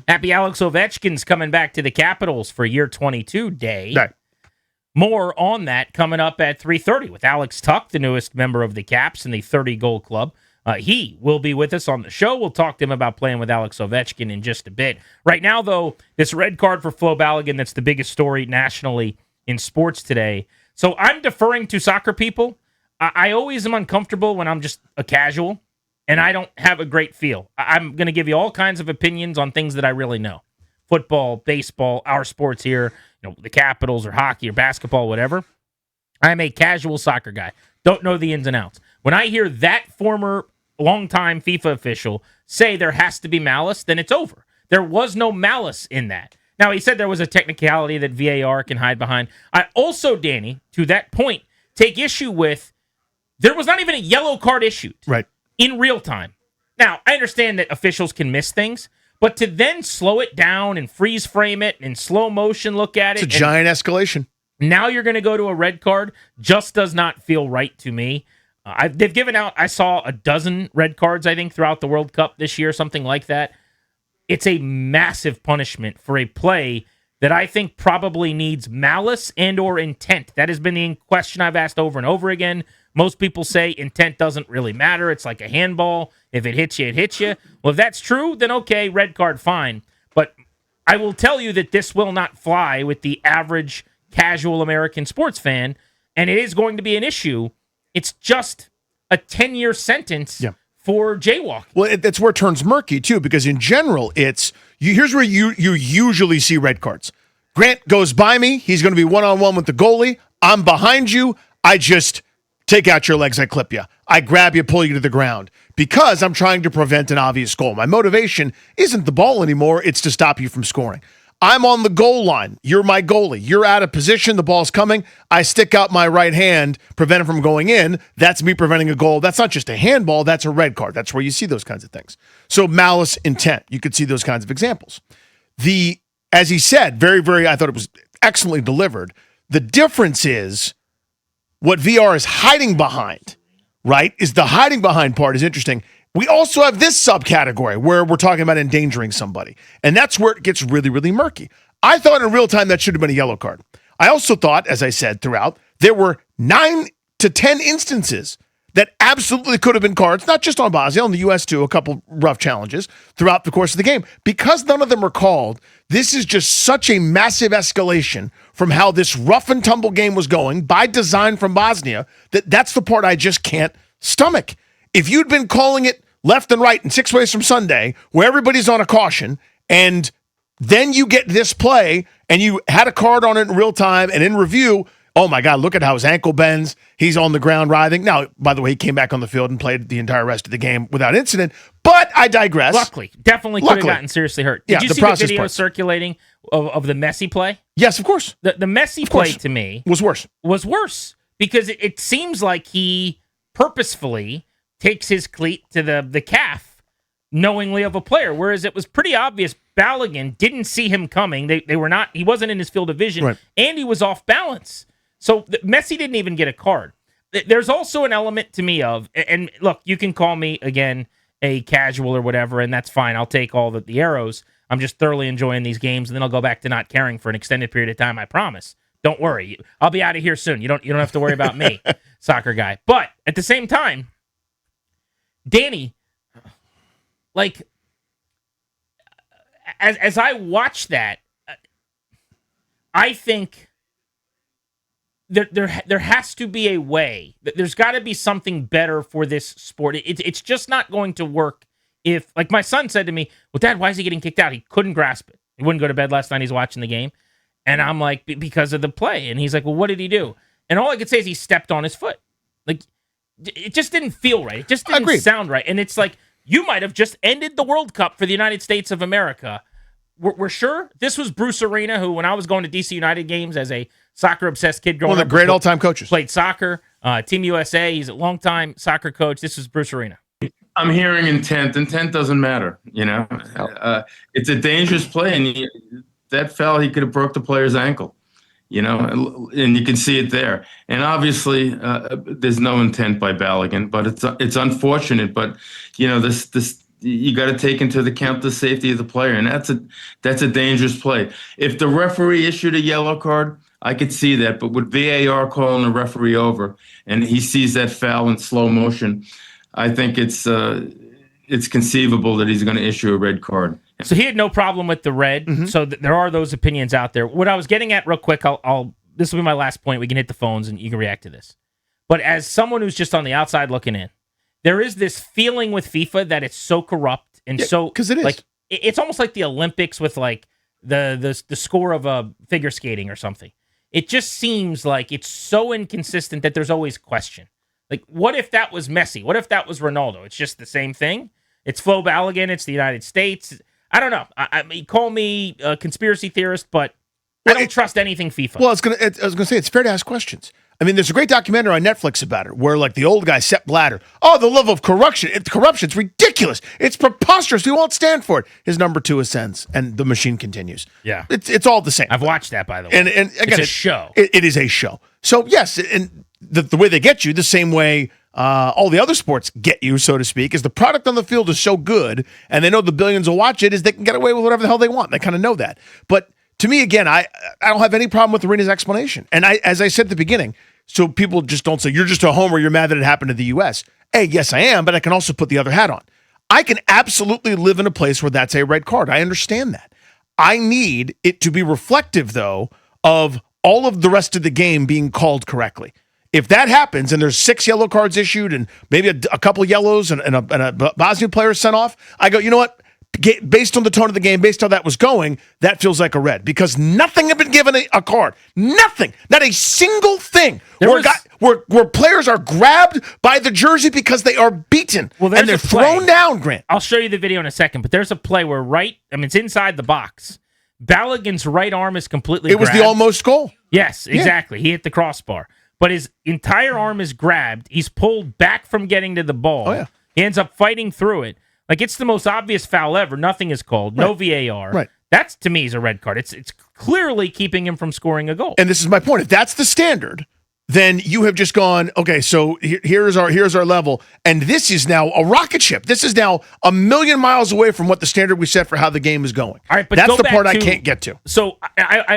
Happy Alex Ovechkin's coming back to the Capitals for year 22 day. Right. More on that coming up at 3:30 with Alex Tuck, the newest member of the Caps in the 30-goal club. He will be with us on the show. We'll talk to him about playing with Alex Ovechkin in just a bit. Right now, though, this red card for Flo Balogun, that's the biggest story nationally in sports today. So I'm deferring to soccer people. I always am uncomfortable when I'm just a casual, and I don't have a great feel. I'm going to give you all kinds of opinions on things that I really know. Football, baseball, our sports here, the Capitals or hockey or basketball, whatever. I'm a casual soccer guy. Don't know the ins and outs. When I hear that former longtime FIFA official say there has to be malice, then it's over. There was no malice in that. Now, he said there was a technicality that VAR can hide behind. I also, Danny, to that point, take issue with there was not even a yellow card issued in real time. Now, I understand that officials can miss things, but to then slow it down and freeze frame it and in slow motion look at it. It's a giant escalation. Now you're going to go to a red card just does not feel right to me. They've given out, I saw a dozen red cards, I think, throughout the World Cup this year, something like that. It's a massive punishment for a play that I think probably needs malice and or intent. That has been the question I've asked over and over again. Most people say intent doesn't really matter. It's like a handball. If it hits you, it hits you. Well, if that's true, then okay, red card, fine. But I will tell you that this will not fly with the average casual American sports fan, and it is going to be an issue. It's just a 10-year sentence for jaywalking. Well, that's where it turns murky, too, because in general, here's where you usually see red cards. Grant goes by me. He's going to be one-on-one with the goalie. I'm behind you. I just take out your legs. I clip you. I grab you, pull you to the ground because I'm trying to prevent an obvious goal. My motivation isn't the ball anymore. It's to stop you from scoring. I'm on the goal line. You're my goalie. You're out of position. The ball's coming. I stick out my right hand, prevent it from going in. That's me preventing a goal. That's not just a handball. That's a red card. That's where you see those kinds of things. So malice, intent. You could see those kinds of examples. As he said, very, very, I thought it was excellently delivered. The difference is what VR is hiding behind, right? Is the hiding behind part is interesting. We also have this subcategory where we're talking about endangering somebody. And that's where it gets really, really murky. I thought in real time that should have been a yellow card. I also thought, as I said throughout, there were 9 to 10 instances that absolutely could have been cards, not just on Bosnia, on the U.S. too, a couple rough challenges throughout the course of the game. Because none of them were called, this is just such a massive escalation from how this rough and tumble game was going by design from Bosnia that's the part I just can't stomach. If you'd been calling it left and right and 6 ways from Sunday, where everybody's on a caution, and then you get this play, and you had a card on it in real time, and in review, oh my God, look at how his ankle bends. He's on the ground writhing. Now, by the way, he came back on the field and played the entire rest of the game without incident, but I digress. Luckily. Definitely could have gotten seriously hurt. Did you see the video circulating of the Messi play? Yes, of course. The Messi play to me was worse because it seems like he purposefully takes his cleat to the calf knowingly of a player, whereas it was pretty obvious Balogun didn't see him coming. He wasn't in his field of vision, and he was off balance. So Messi didn't even get a card. There's also an element to me of, and look, you can call me, again, a casual or whatever, and that's fine. I'll take all the arrows. I'm just thoroughly enjoying these games, and then I'll go back to not caring for an extended period of time, I promise. Don't worry. I'll be out of here soon. You don't have to worry about me, soccer guy. But at the same time, Danny, like, as I watch that, I think there has to be a way. There's got to be something better for this sport. It's just not going to work if, like my son said to me, well, Dad, why is he getting kicked out? He couldn't grasp it. He wouldn't go to bed last night. He's watching the game. And I'm like, because of the play. And he's like, well, what did he do? And all I could say is he stepped on his foot. Like, it just didn't feel right. It just didn't sound right. And it's like, you might have just ended the World Cup for the United States of America. We're sure this was Bruce Arena, who, when I was going to DC United games as a soccer-obsessed kid growing up, one of the great all-time coaches. Played soccer, Team USA. He's a longtime soccer coach. This was Bruce Arena. I'm hearing intent. Intent doesn't matter, It's a dangerous play, and that foul, he could have broke the player's ankle, and you can see it there. And obviously, there's no intent by Balogun, but it's unfortunate. But this you got to take into account the safety of the player, and that's a dangerous play. If the referee issued a yellow card, I could see that, but with VAR calling the referee over and he sees that foul in slow motion, I think it's conceivable that he's going to issue a red card. So he had no problem with the red. So there are those opinions out there. What I was getting at real quick, this will be my last point. We can hit the phones and you can react to this. But as someone who's just on the outside looking in, there is this feeling with FIFA that it's so corrupt and because it is. Like it's almost like the Olympics with like the score of a figure skating or something. It just seems like it's so inconsistent that there's always question. Like, what if that was Messi? What if that was Ronaldo? It's just the same thing. It's Flo Balogun. It's the United States. I don't know. I mean, call me a conspiracy theorist, but I don't trust anything FIFA. Well, I was gonna say it's fair to ask questions. I mean, there's a great documentary on Netflix about it, where like the old guy Sepp Blatter, the level of corruption's ridiculous. It's preposterous. We won't stand for it. His number 2 ascends, and the machine continues. Yeah, it's all the same. I've watched that, by the way. And again, it's a show. It is a show. So yes, and the way they get you, the same way all the other sports get you, so to speak, is the product on the field is so good, and they know the billions will watch it, is they can get away with whatever the hell they want. They kind of know that. But to me, again, I don't have any problem with Arena's explanation. And as I said at the beginning, so people just don't say, you're just a homer, you're mad that it happened to the U.S. Hey, yes, I am, but I can also put the other hat on. I can absolutely live in a place where that's a red card. I understand that. I need it to be reflective, though, of all of the rest of the game being called correctly. If that happens and there's 6 yellow cards issued and maybe a couple yellows and a Bosnia player sent off, I go, you know what? Based on the tone of the game, based on how that was going, that feels like a red because nothing had been given a card. Nothing. Not a single thing where players are grabbed by the jersey because they are beaten and they're thrown down, Grant. I'll show you the video in a second, but there's a play where it's inside the box. Balogun's right arm is completely grabbed. It was the almost goal. Yes, exactly. He hit the crossbar. But his entire arm is grabbed. He's pulled back from getting to the ball. Oh, yeah. He ends up fighting through it. Like, it's the most obvious foul ever. Nothing is called. No VAR. Right. That's, to me, is a red card. It's clearly keeping him from scoring a goal. And this is my point. If that's the standard, then you have just gone, okay, so here's our level. And this is now a rocket ship. This is now a million miles away from what the standard we set for how the game is going. All right, but that's the part I can't get to. So,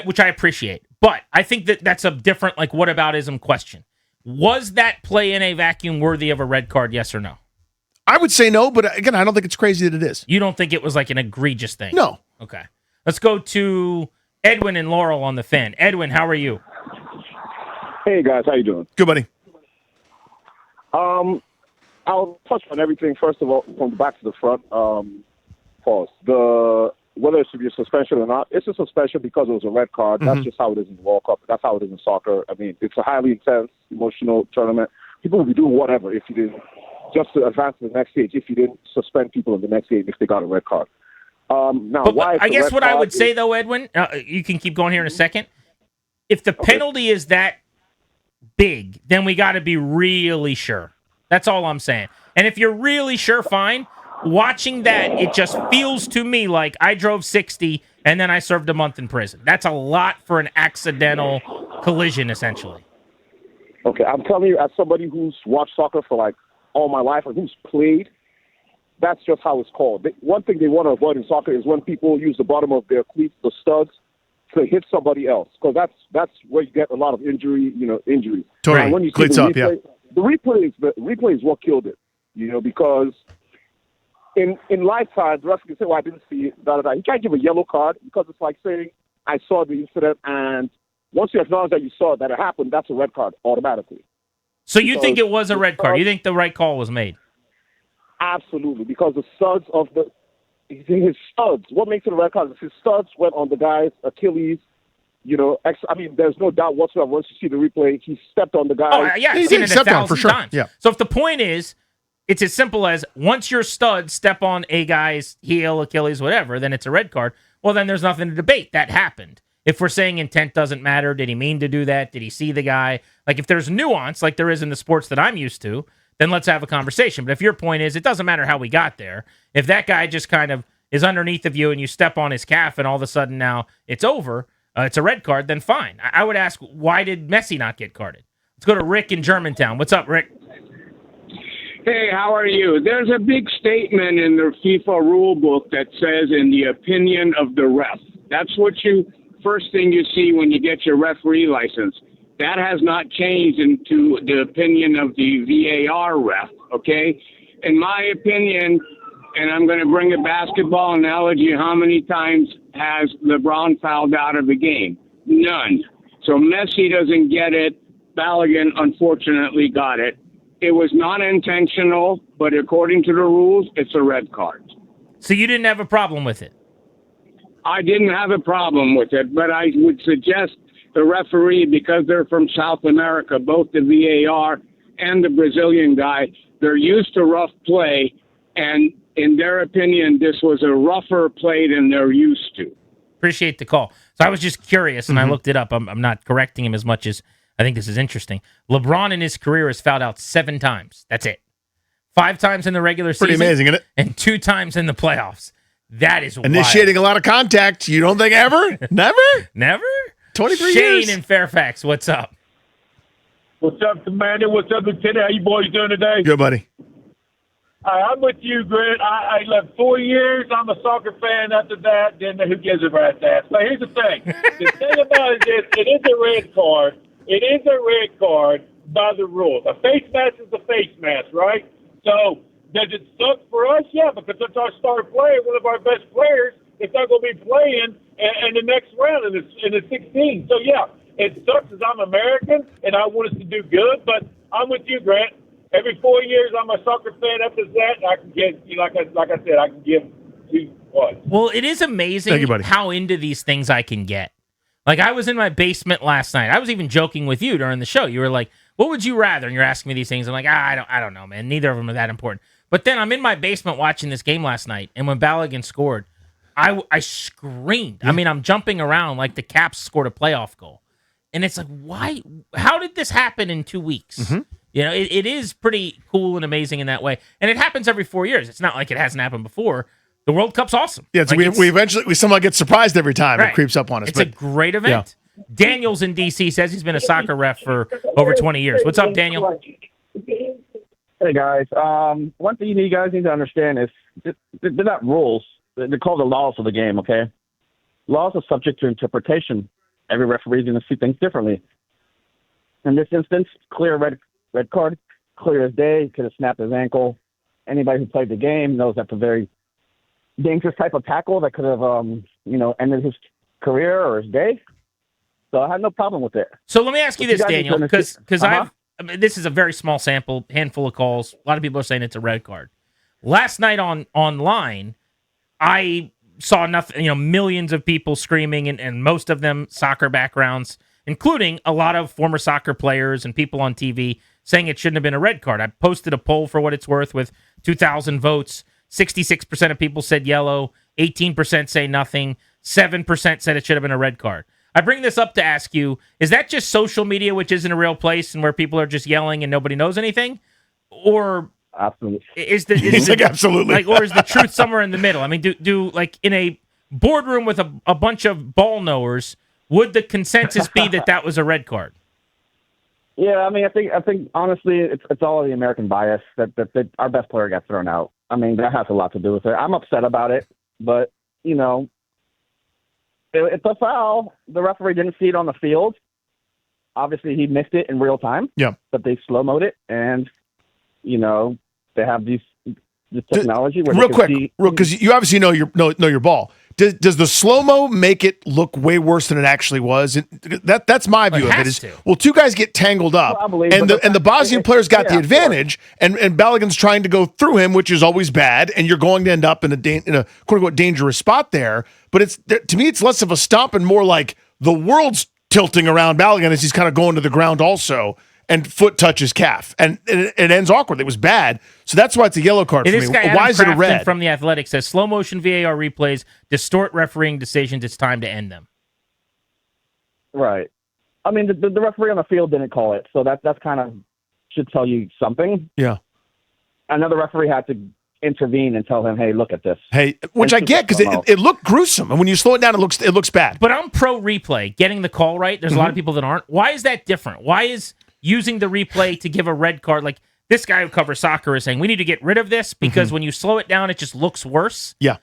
which I appreciate. But I think that's a different, like, whataboutism question. Was that play in a vacuum worthy of a red card, yes or no? I would say no, but again, I don't think it's crazy that it is. You don't think it was like an egregious thing? No. Okay. Let's go to Edwin and Laurel on the Fan. Edwin, how are you? Hey, guys. How you doing? Good, buddy. I'll touch on everything. First of all, from the back to the front. Pause. Whether it should be a suspension or not, it's a suspension because it was a red card. That's just how it is in the World Cup. That's how it is in soccer. I mean, it's a highly intense, emotional tournament. People will be doing whatever if you didn't, just to advance to the next stage, if you didn't suspend people in the next game if they got a red card. Now, but why? I guess what I would say, though, Edwin, you can keep going here in a second. If the penalty is that big, then we got to be really sure. That's all I'm saying. And if you're really sure, fine. Watching that, it just feels to me like I drove 60 and then I served a month in prison. That's a lot for an accidental collision, essentially. Okay, I'm telling you, as somebody who's watched soccer for like all my life and who's played, that's just how it's called. One thing they want to avoid in soccer is when people use the bottom of their cleats, the studs, to hit somebody else, because that's where you get a lot of injuries. Totally. When you see Cleats the up, replay, the replay is what killed it. Because in lifetime, the rest can say, "Well, I didn't see it." You can't give a yellow card because it's like saying, "I saw the incident," and once you acknowledge that you saw that it happened, that's a red card automatically. So you think it was a red card? You think the right call was made? Absolutely, because the studs of his studs. What makes it a red card is his studs went on the guy's Achilles. There's no doubt whatsoever. Once you see the replay, he stepped on the guy. Oh, yeah, I've seen it 1,000 for sure. times. Yeah. So if the point is, it's as simple as once your studs step on a guy's heel, Achilles, whatever, then it's a red card. Well, then there's nothing to debate. That happened. If we're saying intent doesn't matter, did he mean to do that? Did he see the guy? Like, if there's nuance, like there is in the sports that I'm used to, then let's have a conversation. But if your point is, it doesn't matter how we got there. If that guy just kind of is underneath of you and you step on his calf and all of a sudden now it's over, it's a red card, then fine. I would ask, why did Messi not get carded? Let's go to Rick in Germantown. What's up, Rick? Hey, how are you? There's a big statement in the FIFA rule book that says, in the opinion of the ref. That's what first thing you see when you get your referee license. That has not changed into the opinion of the VAR ref, okay? In my opinion, and I'm going to bring a basketball analogy, how many times has LeBron fouled out of the game? None. So Messi doesn't get it. Balogun, unfortunately, got it. It was not intentional, but according to the rules, it's a red card. So you didn't have a problem with it? I didn't have a problem with it, but I would suggest the referee, because they're from South America, both the VAR and the Brazilian guy, they're used to rough play, and in their opinion, this was a rougher play than they're used to. Appreciate the call. So I was just curious, and I looked it up. I'm not correcting him as much as I think this is interesting. LeBron in his career has fouled out 7 times. That's it. 5 times in the regular season. Pretty amazing, isn't it? And 2 times in the playoffs. That is initiating wild. a lot of contact. You don't think ever? Never? Never? 23 Shane years. in Fairfax, what's up? What's up, Commander? What's up, Lieutenant? How you boys doing today? Good, buddy. I'm with you, Grant. I left 4 years. I'm a soccer fan. After that, then who gives a rat's ass? But here's the thing. The thing about it is, it is a red card. It is a red card by the rules. A face mask is a face mask, right? So does it suck for us? Yeah, because it's our star player, one of our best players. It's not going to be playing in the next round in the 16. So, yeah, it sucks as I'm American, and I want us to do good. But I'm with you, Grant. Every 4 years, I'm a soccer fan. After that, I can get, like I said, I can give 2 what? Well, it is amazing how into these things I can get. Like, I was in my basement last night. I was even joking with you during the show. You were like, what would you rather? And you're asking me these things. I'm like, I don't know, man. Neither of them are that important. But then I'm in my basement watching this game last night, and when Balogun scored, I screamed. I mean, I'm jumping around like the Caps scored a playoff goal. And it's like, why? How did this happen in 2 weeks? You know, it is pretty cool and amazing in that way. And it happens every 4 years. It's not like it hasn't happened before. The World Cup's awesome. Yeah, Like, we somehow get surprised every time Right. it creeps up on us. It's a great event. Yeah. Daniel's in D.C. says he's been a soccer ref for over 20 years. What's up, Daniel? Hey, guys. One thing you guys need to understand is they're not rules. They're called the laws of the game, okay? Laws are subject to interpretation. Every referee is going to see things differently. In this instance, clear red card, clear as day. He could have snapped his ankle. Anybody who played the game knows that's a very dangerous type of tackle that could have, ended his career or his day. So I had no problem with it. So let me ask you this, Daniel, because this is a very small sample, handful of calls. A lot of people are saying it's a red card. Last night online, I saw nothing. Millions of people screaming, and most of them soccer backgrounds, including a lot of former soccer players and people on TV saying it shouldn't have been a red card. I posted a poll for what it's worth with 2,000 votes. 66% of people said yellow, 18% say nothing, 7% said it should have been a red card. I bring this up to ask you, is that just social media, which isn't a real place and where people are just yelling and nobody knows anything? Or absolutely absolutely, or is the truth somewhere in the middle? I mean, do like in a boardroom with a bunch of ball knowers, would the consensus be that was a red card? Yeah, I mean, I think honestly, it's all of the American bias that our best player got thrown out. I mean, that has a lot to do with it. I'm upset about it, but it's a foul. The referee didn't see it on the field. Obviously, he missed it in real time. Yeah, but they slow-moed it, and they have this technology. Where real quick, because you obviously know your ball. Does the slow-mo make it look way worse than it actually was? And that's my view of it. Is well, 2 guys get tangled up, and the Bosnian player's got the advantage, and Balogun's trying to go through him, which is always bad, and you're going to end up in a quote-unquote dangerous spot there. But to me, it's less of a stomp and more like the world's tilting around Balogun as he's kind of going to the ground also, and foot touches calf, and it ends awkwardly. It was bad, so that's why it's a yellow card for me. Why is it a red? From The Athletic says slow motion VAR replays distort refereeing decisions. It's time to end them. Right. I mean, the referee on the field didn't call it, so that's kind of should tell you something. Yeah. Another referee had to intervene and tell him, "Hey, look at this." Hey, which I get because it looked gruesome, and when you slow it down, it looks bad. But I'm pro replay, getting the call right. There's a lot of people that aren't. Why is that different? Why is using the replay to give a red card, like this guy who covers soccer is saying we need to get rid of this because when you slow it down, it just looks worse. Yeah.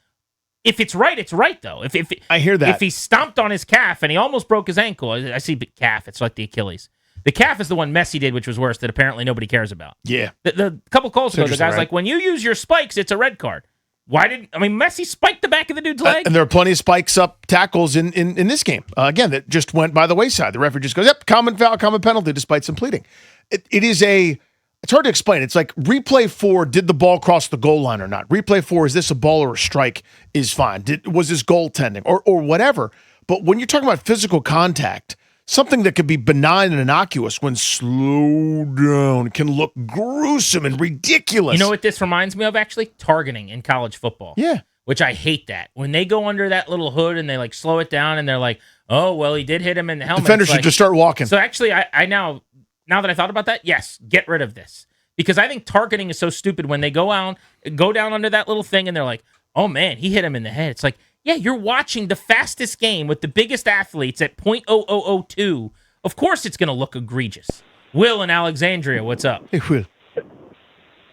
If it's right though. If I hear that. If he stomped on his calf and he almost broke his ankle, I see calf. It's like the Achilles. The calf is the one Messi did, which was worse, that apparently nobody cares about. Yeah. The couple calls ago, the guy's right? like, when you use your spikes, it's a red card. Messi spiked the back of the dude's leg? And there are plenty of spikes up tackles in this game. Again, that just went by the wayside. The referee just goes, yep, common foul, common penalty, despite some pleading. It's hard to explain. It's like replay 4, did the ball cross the goal line or not? Replay 4, is this a ball or a strike, is fine. Was this goaltending or whatever? But when you're talking about physical contact, something that could be benign and innocuous when slowed down can look gruesome and ridiculous. You know what this reminds me of, actually? Targeting in college football. Yeah. Which I hate that. When they go under that little hood and they like slow it down and they're like, oh, well, he did hit him in the helmet. Defenders should just start walking. So actually, I now that I thought about that, yes, get rid of this. Because I think targeting is so stupid when they go down under that little thing and they're like, oh, man, he hit him in the head. It's like, yeah, you're watching the fastest game with the biggest athletes at .0002. Of course it's going to look egregious. Will in Alexandria, what's up? Hey, Will.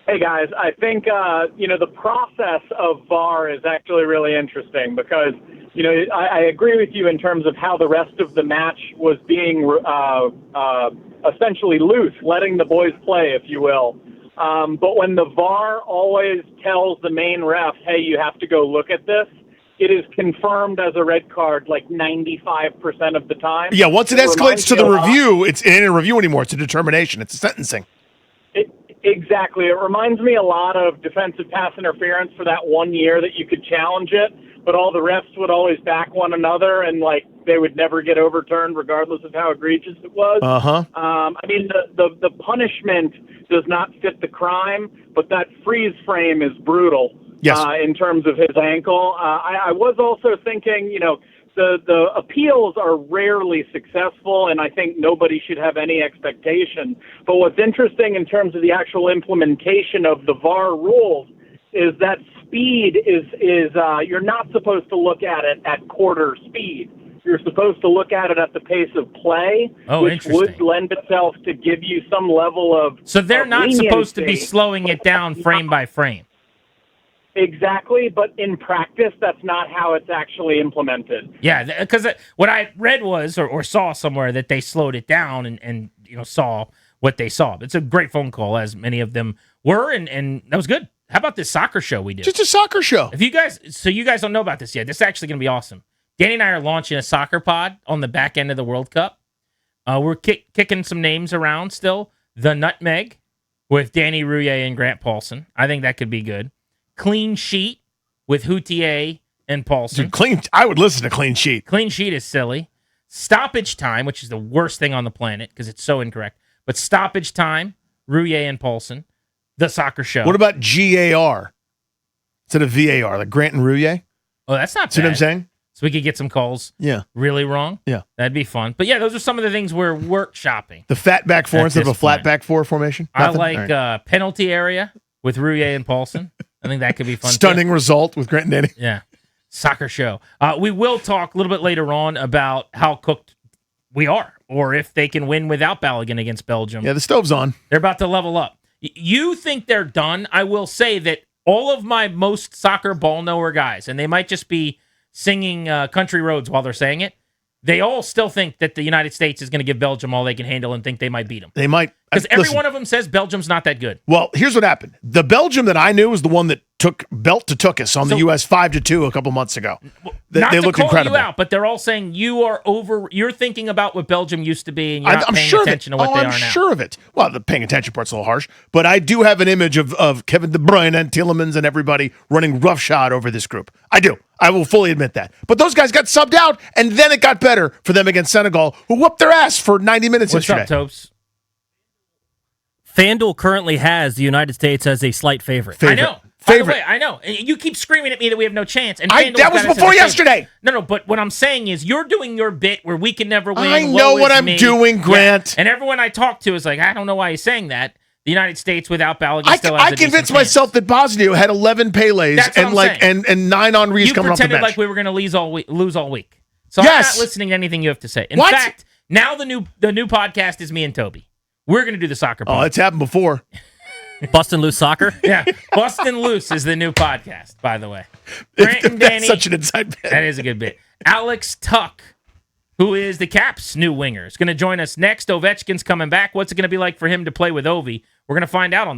Hey, guys. I think, the process of VAR is actually really interesting because, I agree with you in terms of how the rest of the match was being essentially loose, letting the boys play, if you will. But when the VAR always tells the main ref, hey, you have to go look at this, it is confirmed as a red card like 95% of the time. Yeah, once it escalates to the review, it ain't a review anymore. It's a determination. It's a sentencing. Exactly. It reminds me a lot of defensive pass interference for that 1 year that you could challenge it, but all the refs would always back one another and, they would never get overturned regardless of how egregious it was. Uh-huh. The punishment does not fit the crime, but that freeze frame is brutal. Yes. In terms of his ankle. I was also thinking, the appeals are rarely successful, and I think nobody should have any expectation. But what's interesting in terms of the actual implementation of the VAR rules is that speed is you're not supposed to look at it at quarter speed. You're supposed to look at it at the pace of play, which would lend itself to give you some level of So they're not leniency. supposed to be slowing it down frame by frame. Exactly, but in practice, that's not how it's actually implemented. Yeah, because what I read was, or saw somewhere, that they slowed it down and saw what they saw. It's a great phone call, as many of them were, and that was good. How about this soccer show we do? Just a soccer show. You guys don't know about this yet. This is actually going to be awesome. Danny and I are launching a soccer pod on the back end of the World Cup. We're kicking some names around still. The Nutmeg with Danny Rouillet and Grant Paulson. I think that could be good. Clean Sheet with Houtier and Paulson. Dude, I would listen to Clean Sheet. Clean Sheet is silly. Stoppage Time, which is the worst thing on the planet because it's so incorrect. But Stoppage Time, Rouillet and Paulson. The Soccer Show. What about GAR instead of VAR, like Grant and Rouillet? Oh, that's not bad. See what I'm saying? So we could get some calls. Yeah. Really wrong? Yeah. That'd be fun. But yeah, those are some of the things we're workshopping. The fat back four At instead of a this flat point. back four formation? I Nothing? like All right. Penalty Area with Rouillet and Paulson. I think that could be fun. Stunning too. result with Grant and Danny. Yeah. Soccer Show. We will talk a little bit later on about how cooked we are, or if they can win without Balogun against Belgium. Yeah, the stove's on. They're about to level up. You think they're done? I will say that all of my most soccer ball knower guys, and they might just be singing Country Roads while they're saying it, they all still think that the United States is going to give Belgium all they can handle and think they might beat them. They might. Because every Listen, one of them says Belgium's not that good. Well, here's what happened. The Belgium that I knew was the one that took belt to took us on the U.S. 5-2 a couple months ago. Not they to looked call incredible. you out, but they're all saying you're thinking about what Belgium used to be, and you're not I'm paying sure attention of to it. what they I'm are now. sure of it. Well, the paying attention part's a little harsh, but I do have an image of Kevin De Bruyne and Tielemans and everybody running roughshod over this group. I do. I will fully admit that. But those guys got subbed out, and then it got better for them against Senegal, who whooped their ass for 90 minutes What's yesterday. up, Topes? FanDuel currently has the United States as a slight favorite. I know. By the Favorite. way, I know. And you keep screaming at me that we have no chance. And That FanDuel's was got us as a before favorite. yesterday. No, but what I'm saying is you're doing your bit where we can never win. I know woe what is I'm me. doing, Grant. Yeah. And everyone I talk to is like, I don't know why he's saying that. The United States without Balogun still has I a decent convinced chance. myself that Bosnia had 11 Pelés That's what and I'm and 9 Henris You coming off the pretended bench. like we were going to lose all week. So Yes. I'm not listening to anything you have to say. In What? fact, now the new podcast is me and Toby. We're going to do the soccer Oh, part. it's happened before. Bustin' Loose Soccer. Yeah, Bustin' Loose is the new podcast, by the way. Grant and Danny. That's such an inside bit. That is a good bit. Alex Tuck, who is the Caps' new winger, is going to join us next. Ovechkin's coming back. What's it going to be like for him to play with Ovi? We're going to find out on